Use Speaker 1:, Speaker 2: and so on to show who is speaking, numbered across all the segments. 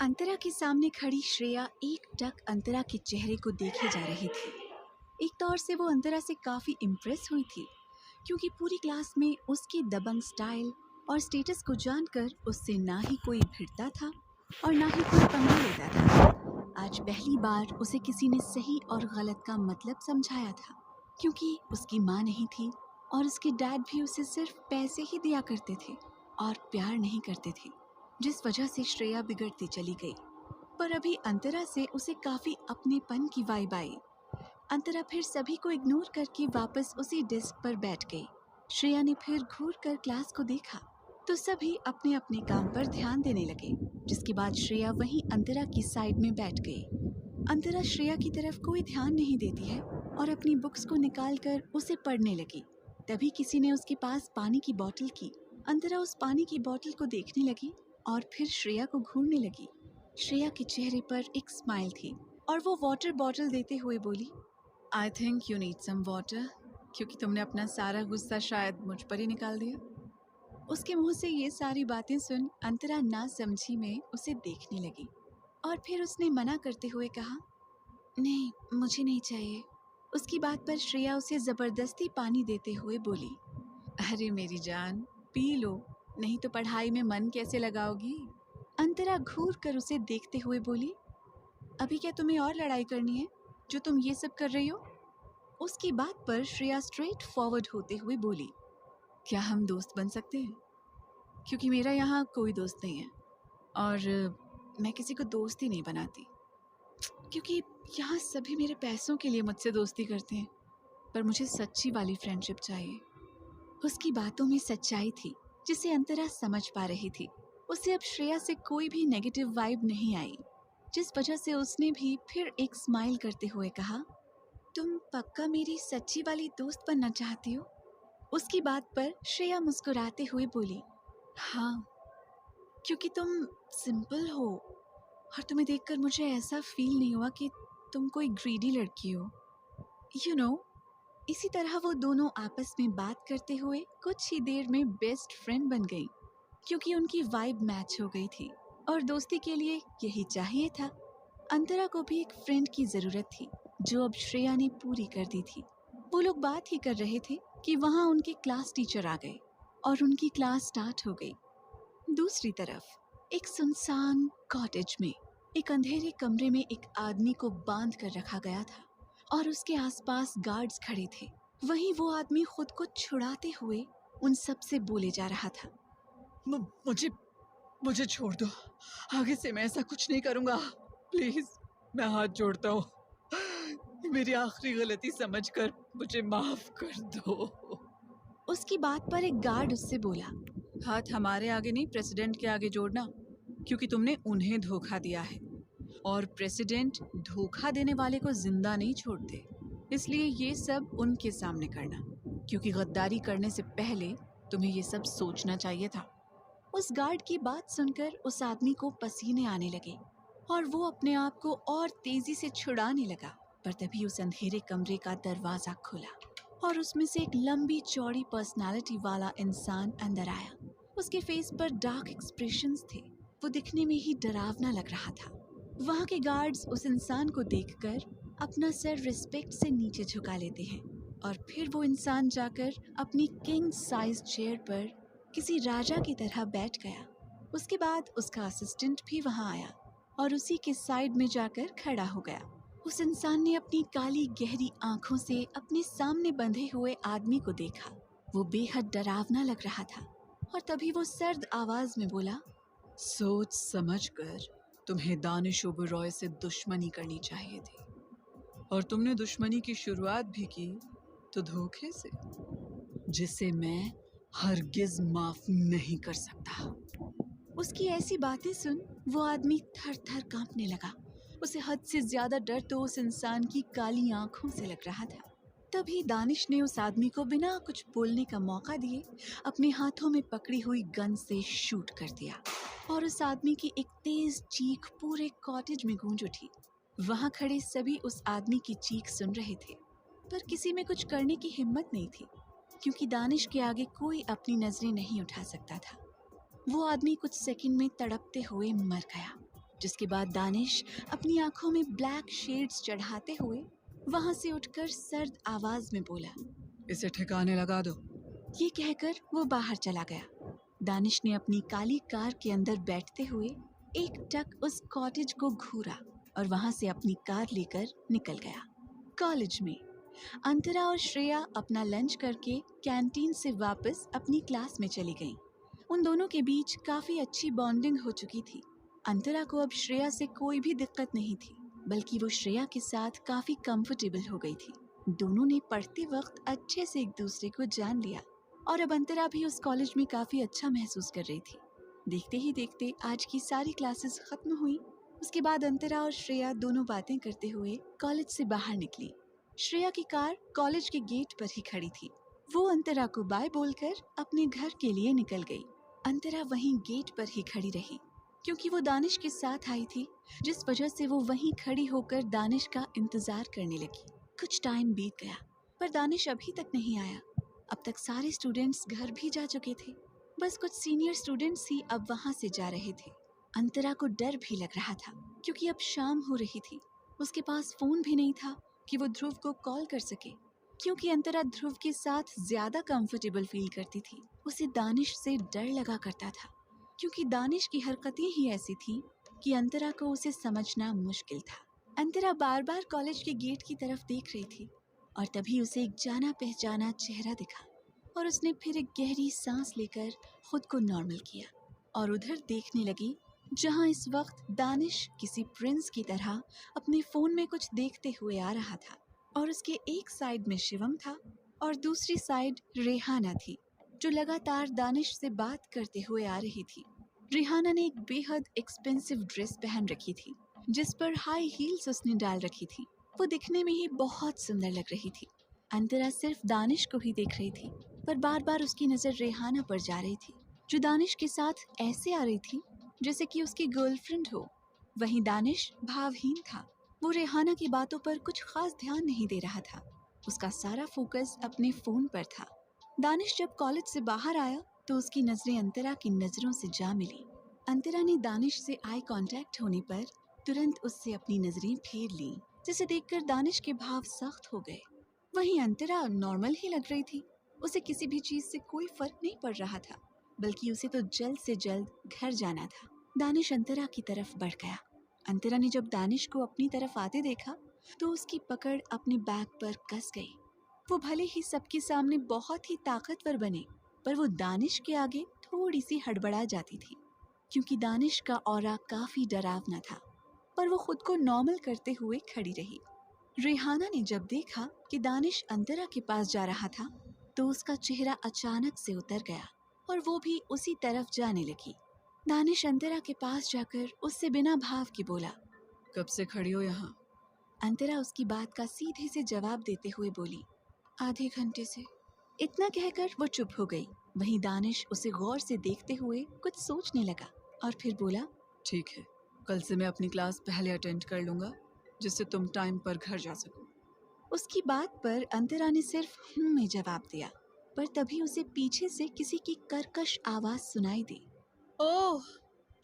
Speaker 1: अंतरा के सामने खड़ी श्रेया एकटक अंतरा के चेहरे को देखे जा रही थी। एक तौर से वो अंतरा से काफी इम्प्रेस हुई थी, क्योंकि पूरी क्लास में उसकी दबंग स्टाइल और स्टेटस को जानकर उससे ना ही कोई भिड़ता था और ना ही कोई पंगा लेता था। आज पहली बार उसे किसी ने सही और गलत का मतलब समझाया था, क्योंकि उसकी माँ नहीं थी और उसके डैड भी उसे सिर्फ पैसे ही दिया करते थे और प्यार नहीं करते थे, जिस वजह से श्रेया बिगड़ती चली गई। पर अभी अंतरा से उसे काफी अपनेपन की वाइब आई। अंतरा फिर सभी को इग्नोर करके वापस उसी डेस्क पर बैठ गई। श्रेया ने फिर घूर कर क्लास को देखा तो सभी अपने अपने काम पर ध्यान देने लगे, जिसके बाद श्रेया वहीं अंतरा की साइड में बैठ गई। अंतरा श्रेया की तरफ कोई ध्यान नहीं देती है और अपनी बुक्स को निकाल कर उसे पढ़ने लगी। तभी किसी ने उसके पास पानी की बोतल की। अंतरा उस पानी की बोतल को देखने लगी और फिर श्रेया को घूरने लगी। श्रेया के चेहरे पर एक स्माइल थी और वो वाटर बॉटल देते हुए बोली, I think you need some water, क्योंकि तुमने अपना सारा गुस्सा शायद मुझ पर ही निकाल दिया। उसके मुंह से ये सारी बातें सुन अंतरा ना समझी में उसे देखने लगी और फिर उसने मना करते हुए कहा, नहीं मुझे नहीं चाहिए। उसकी बात पर श्रेया उसे जबरदस्ती पानी देते हुए बोली, अरे मेरी जान पी लो, नहीं तो पढ़ाई में मन कैसे लगाओगी। अंतरा घूर कर उसे देखते हुए बोली, अभी क्या तुम्हें और लड़ाई करनी है जो तुम ये सब कर रही हो। उसकी बात पर श्रेया स्ट्रेट फॉरवर्ड होते हुए बोली, क्या हम दोस्त बन सकते हैं, क्योंकि मेरा यहाँ कोई दोस्त नहीं है और मैं किसी को दोस्त ही नहीं बनाती, क्योंकि यहाँ सभी मेरे पैसों के लिए मुझसे दोस्ती करते हैं, पर मुझे सच्ची वाली फ्रेंडशिप चाहिए। उसकी बातों में सच्चाई थी जिसे अंतरा समझ पा रही थी। उसे अब श्रेया से कोई भी नेगेटिव वाइब नहीं आई, जिस वजह से उसने भी फिर एक स्माइल करते हुए कहा, तुम पक्का मेरी सच्ची वाली दोस्त बनना चाहती हो। उसकी बात पर श्रेया मुस्कुराते हुए बोली, हाँ, क्योंकि तुम सिंपल हो और तुम्हें देखकर मुझे ऐसा फील नहीं हुआ कि तुम कोई ग्रीडी लड़की हो। यू नो, इसी तरह वो दोनों आपस में बात करते हुए कुछ ही देर में बेस्ट फ्रेंड बन गई, क्योंकि उनकी वाइब मैच हो गई थी और दोस्ती के लिए यही चाहिए था। अंतरा को भी एक फ्रेंड की जरूरत थी, जो अब श्रेया ने पूरी कर दी थी। वो लोग बात ही कर रहे थे कि वहाँ उनके क्लास टीचर आ गए और उनकी क्लास स्टार्ट हो गई। दूसरी तरफ एक सुनसान कॉटेज में एक अंधेरे कमरे में एक आदमी को बांध कर रखा गया था और उसके आसपास गार्ड्स खड़े थे। वहीं वो आदमी खुद को छुड़ाते हुए उन सब से बोले जा रहा था,
Speaker 2: मुझे मुझे छोड़ दो, आगे से मैं ऐसा कुछ नहीं करूंगा, प्लीज मैं हाथ जोड़ता हूँ, मेरी आखिरी गलती समझकर मुझे माफ कर दो।
Speaker 1: उसकी बात पर एक गार्ड उससे बोला, हाथ हमारे आगे नहीं प्रेसिडेंट के आगे जोड़ना, क्योंकि तुमने उन्हें धोखा दिया है और प्रेसिडेंट धोखा देने वाले को जिंदा नहीं छोड़ते, इसलिए ये सब उनके सामने करना, क्योंकि गद्दारी करने से पहले तुम्हें ये सब सोचना चाहिए था। उस गार्ड की बात सुनकर उस आदमी को पसीने आने लगे और वो अपने आप को और तेजी से छुड़ाने लगा, पर तभी उस अंधेरे कमरे का दरवाजा खुला और उसमें से एक लंबी चौड़ी पर्सनालिटी वाला इंसान अंदर आया। उसके फेस पर डार्क एक्सप्रेशंस थे, वो दिखने में ही डरावना लग रहा था। वहाँ के गार्ड्स उस इंसान को देखकर अपना सर रिस्पेक्ट से नीचे झुका लेते हैं और फिर वो इंसान जाकर अपनी किंग साइज चेयर पर किसी राजा की तरह बैठ गया। उसके बाद उसका असिस्टेंट भी वहाँ आया और उसी के साइड में जाकर खड़ा हो गया। उस इंसान ने अपनी काली गहरी आंखों से अपने सामने बंधे हुए आदमी को देखा। वो बेहद डरावना लग रहा था और तभी वो सर्द आवाज में बोला,
Speaker 2: सोच समझकर तुम्हें दानिश ओबेरॉय से दुश्मनी करनी चाहिए थी, और तुमने दुश्मनी की शुरुआत भी की तो धोखे से, जिसे मैं हरगिज माफ नहीं कर सकता।
Speaker 1: उसकी ऐसी बातें सुन वो आदमी थर थर कांपने लगा। उसे हद से ज्यादा डर तो उस इंसान की काली आंखों से लग रहा था। तभी दानिश ने उस आदमी को बिना कुछ बोलने का मौका दिए अपने हाथों में पकड़ी हुई गन से शूट कर दिया और उस आदमी की एक तेज चीख पूरे कॉटेज में गूंज उठी। वहां खड़े सभी उस आदमी की चीख सुन रहे थे, पर किसी में कुछ करने की हिम्मत नहीं थी, क्योंकि दानिश के आगे कोई अपनी नजरें नहीं उठा सकता था। वो आदमी कुछ सेकंड में तड़पते हुए मर गया। जिसके बाद दानिश अपनी आंखों में ब्लैक शेड्स चढ़ाते हुए वहां से उठकर सर्द आवाज में बोला,
Speaker 2: इसे ठिकाने लगा दो।
Speaker 1: ये कहकर वो बाहर चला गया। दानिश ने अपनी काली कार के अंदर बैठते हुए एकटक उस कॉटेज को घूरा और वहां से अपनी कार लेकर निकल गया। कॉलेज में अंतरा और श्रेया अपना लंच करके कैंटीन से वापस अपनी क्लास में चली गईं। उन दोनों के बीच काफी अच्छी बॉन्डिंग हो चुकी थी। अंतरा को अब श्रेया से कोई भी दिक्कत नहीं थी, बल्कि वो श्रेया के साथ काफी कंफर्टेबल हो गई थी। दोनों ने पढ़ते वक्त अच्छे से एक दूसरे को जान लिया और अब अंतरा भी उस कॉलेज में काफी अच्छा महसूस कर रही थी। देखते ही देखते आज की सारी क्लासेस खत्म हुई। उसके बाद अंतरा और श्रेया दोनों बातें करते हुए कॉलेज से बाहर निकली। श्रेया की कार कॉलेज के गेट पर ही खड़ी थी। वो अंतरा को बाय बोलकर अपने घर के लिए निकल गई। अंतरा वहीं गेट पर ही खड़ी रही क्योंकि वो दानिश के साथ आई थी, जिस वजह से वो वहीं खड़ी होकर दानिश का इंतजार करने लगी। कुछ टाइम बीत गया पर दानिश अभी तक नहीं आया। अब तक सारे स्टूडेंट्स घर भी जा चुके थे, बस कुछ सीनियर स्टूडेंट्स ही अब वहां से जा रहे थे। अंतरा को डर भी लग रहा था क्योंकि अब शाम हो रही थी। उसके पास फोन भी नहीं था कि वो ध्रुव को कॉल कर सके, क्योंकि अंतरा ध्रुव के साथ ज्यादा कंफर्टेबल फील करती थी। उसे दानिश से डर लगा करता था क्योंकि दानिश की हरकतें ही ऐसी थी कि अंतरा को उसे समझना मुश्किल था। अंतरा बार बार कॉलेज के गेट की तरफ देख रही थी और तभी उसे एक जाना पहचाना चेहरा दिखा और उसने फिर एक गहरी सांस लेकर खुद को नॉर्मल किया और उधर देखने लगी जहां इस वक्त दानिश किसी प्रिंस की तरह अपने फोन में कुछ देखते हुए आ रहा था और उसके एक साइड में शिवम था और दूसरी साइड रेहाना थी, जो लगातार दानिश से बात करते हुए आ रही थी। रेहाना ने एक बेहद एक्सपेंसिव ड्रेस पहन रखी थी जिस पर हाई हील्स उसने डाल रखी थी। वो दिखने में ही बहुत सुंदर लग रही थी। अंतरा सिर्फ दानिश को ही देख रही थी पर बार बार उसकी नजर रेहाना पर जा रही थी, जो दानिश के साथ ऐसे आ रही थी जैसे कि उसकी गर्लफ्रेंड हो। वहीं दानिश भावहीन था। वो रेहाना की बातों पर कुछ खास ध्यान नहीं दे रहा था। उसका सारा फोकस अपने फोन पर था। दानिश जब कॉलेज से बाहर आया तो उसकी नजरें अंतरा की नजरों से जा मिली। अंतरा ने दानिश से आई कांटेक्ट होने पर तुरंत उससे अपनी नजरें फेर लीं, जिसे देखकर दानिश के भाव सख्त हो गए। वहीं अंतरा नॉर्मल ही लग रही थी। उसे किसी भी चीज से कोई फर्क नहीं पड़ रहा था, बल्कि उसे तो जल्द से जल्द घर जाना था। दानिश अंतरा की तरफ बढ़ गया। अंतरा ने जब दानिश को अपनी तरफ आते देखा तो उसकी पकड़ अपने बैग पर कस गई। वो भले ही सबके सामने बहुत ही ताकतवर बने, पर वो दानिश के आगे थोड़ी सी हड़बड़ा जाती थी क्योंकि दानिश का ऑरा काफी डरावना था। पर वो खुद को नॉर्मल करते हुए खड़ी रही। रेहाना ने जब देखा कि दानिश अंतरा के पास जा रहा था तो उसका चेहरा अचानक से उतर गया और वो भी उसी तरफ जाने लगी। दानिश अंतरा के पास जाकर उससे बिना भाव के बोला,
Speaker 2: कब से खड़ी हो यहाँ?
Speaker 1: अंतरा उसकी बात का सीधे से जवाब देते हुए बोली, आधे घंटे से। इतना कहकर वो चुप हो गई। वहीं दानिश उसे गौर से देखते हुए कुछ सोचने लगा और फिर बोला,
Speaker 2: ठीक है, कल से मैं अपनी क्लास पहले अटेंड कर लूंगा जिससे तुम टाइम पर घर जा सको।
Speaker 1: उसकी बात पर अंतरा ने सिर्फ में जवाब दिया, पर तभी उसे पीछे से किसी की कर्कश आवाज सुनाई दी।
Speaker 2: ओह,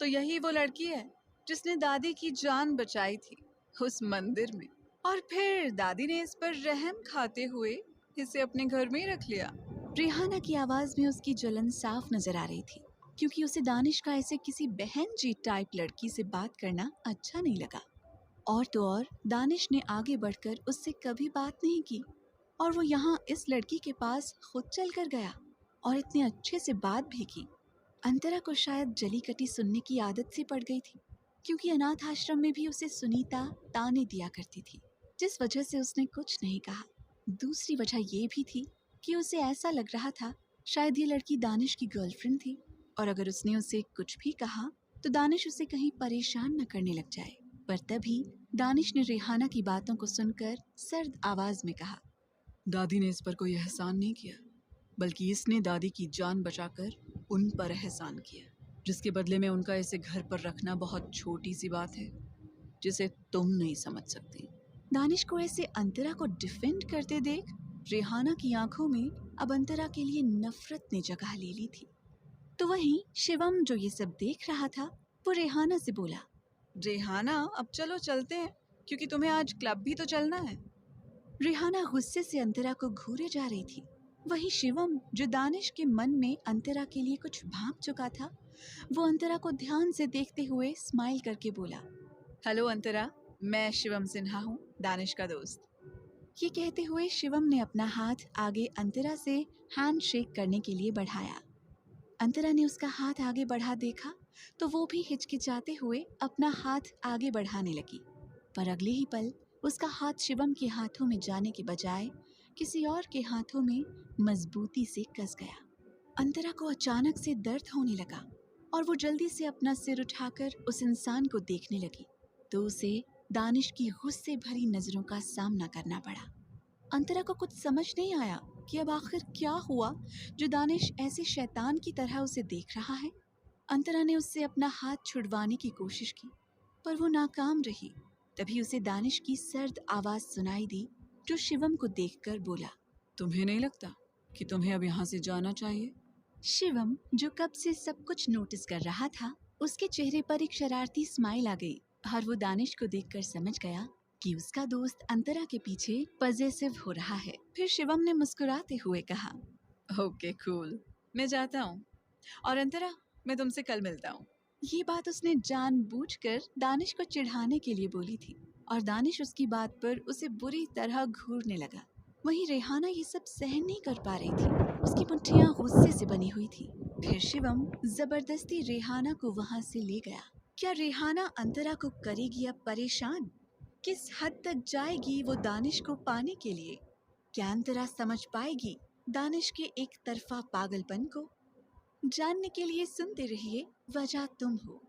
Speaker 2: तो यही वो लड़की है जिसने दादी की जान बचाई थी उस मंदिर में, और फिर दादी ने इस पर रहम खाते हुए इसे अपने घर में ही रख लिया।
Speaker 1: रेहाना की आवाज में उसकी जलन साफ नजर आ रही थी क्योंकि उसे दानिश का ऐसे किसी बहन जी टाइप लड़की से बात करना अच्छा नहीं लगा। और तो और दानिश ने आगे बढ़कर उससे कभी बात नहीं की और वो यहाँ इस लड़की के पास खुद चल कर गया और इतने अच्छे से बात भी की। अंतरा को शायद जली कटी सुनने की आदत सी पड़ गई थी क्योंकि अनाथ आश्रम में भी उसे सुनीता ताने दिया करती थी, जिस वजह से उसने कुछ नहीं कहा। दूसरी वजह ये भी थी कि उसे ऐसा लग रहा था शायद ये लड़की दानिश की गर्लफ्रेंड थी और अगर उसने उसे कुछ भी कहा तो दानिश उसे कहीं परेशान न करने लग जाए। पर तभी दानिश ने रेहाना की बातों को सुनकर सर्द आवाज में कहा,
Speaker 2: दादी ने इस पर कोई एहसान नहीं किया, बल्कि इसने दादी की जान बचाकर उन पर एहसान किया, जिसके बदले में उनका इसे घर पर रखना बहुत छोटी सी बात है जिसे तुम नहीं समझ सकती।
Speaker 1: दानिश को ऐसे अंतरा को डिफेंड करते देख रेहाना की आंखों में अब अंतरा के लिए नफरत ने जगह ले ली थी। तो वहीं शिवम जो ये सब देख रहा था वो रेहाना से बोला,
Speaker 2: रेहाना, अब चलो चलते हैं, क्योंकि तुम्हें आज क्लब भी तो चलना है।
Speaker 1: रेहाना गुस्से से अंतरा को घूरे जा रही थी। वही शिवम, जो दानिश के मन में अंतरा के लिए कुछ भांप चुका था, वो अंतरा को ध्यान से देखते हुए स्माइल करके बोला,
Speaker 2: हेलो अंतरा, मैं शिवम सिन्हा हूँ, दानिश का दोस्त।
Speaker 1: ये कहते हुए शिवम ने अपना हाथ आगे अंतरा से हैंड शेक करने के लिए बढ़ाया। अंतरा ने उसका हाथ आगे बढ़ा देखा तो वो भी हिचकिचाते हुए अपना हाथ आगे बढ़ाने लगी, पर अगले ही पल उसका हाथ शिवम के हाथों में जाने के बजाय किसी और के हाथों में मजबूती से कस गया। अंतरा को अचानक से दर्द होने लगा और वो जल्दी से अपना सिर उठाकर उस इंसान को देखने लगी, तो उसे दानिश की गुस्से भरी नजरों का सामना करना पड़ा। अंतरा को कुछ समझ नहीं आया कि अब आखिर क्या हुआ जो दानिश ऐसे शैतान की तरह उसे देख रहा है। अंतरा ने उससे अपना हाथ छुड़वाने की कोशिश की, पर वो नाकाम रही। तभी उसे दानिश की सर्द आवाज सुनाई दी, जो शिवम को देखकर बोला,
Speaker 2: तुम्हें नहीं लगता कि तुम्हें अब यहाँ से जाना चाहिए?
Speaker 1: शिवम, जो कब से सब कुछ नोटिस कर रहा था, उसके चेहरे पर एक शरारती स्माइल आ गई और वो दानिश को देखकर समझ गया कि उसका दोस्त अंतरा के पीछे पजेसिव हो रहा है। फिर शिवम ने मुस्कुराते हुए कहा,
Speaker 2: ओके कूल, मैं जाता हूँ, और अंतरा, मैं तुमसे कल मिलता हूँ।
Speaker 1: ये बात उसने जानबूझकर दानिश को चिढ़ाने के लिए बोली थी और दानिश उसकी बात पर उसे बुरी तरह घूरने लगा। वहीं रेहाना ये सब सहन नहीं कर पा रही थी, उसकी मुट्ठियां गुस्से से बनी हुई थी। फिर शिवम जबरदस्ती रेहाना को वहां से ले गया। क्या रेहाना अंतरा को करेगी अब परेशान? किस हद तक जाएगी वो दानिश को पाने के लिए? क्या अंतरा समझ पाएगी दानिश के एक तरफा पागलपन को? जानने के लिए सुनते रहिए वजह तुम हो।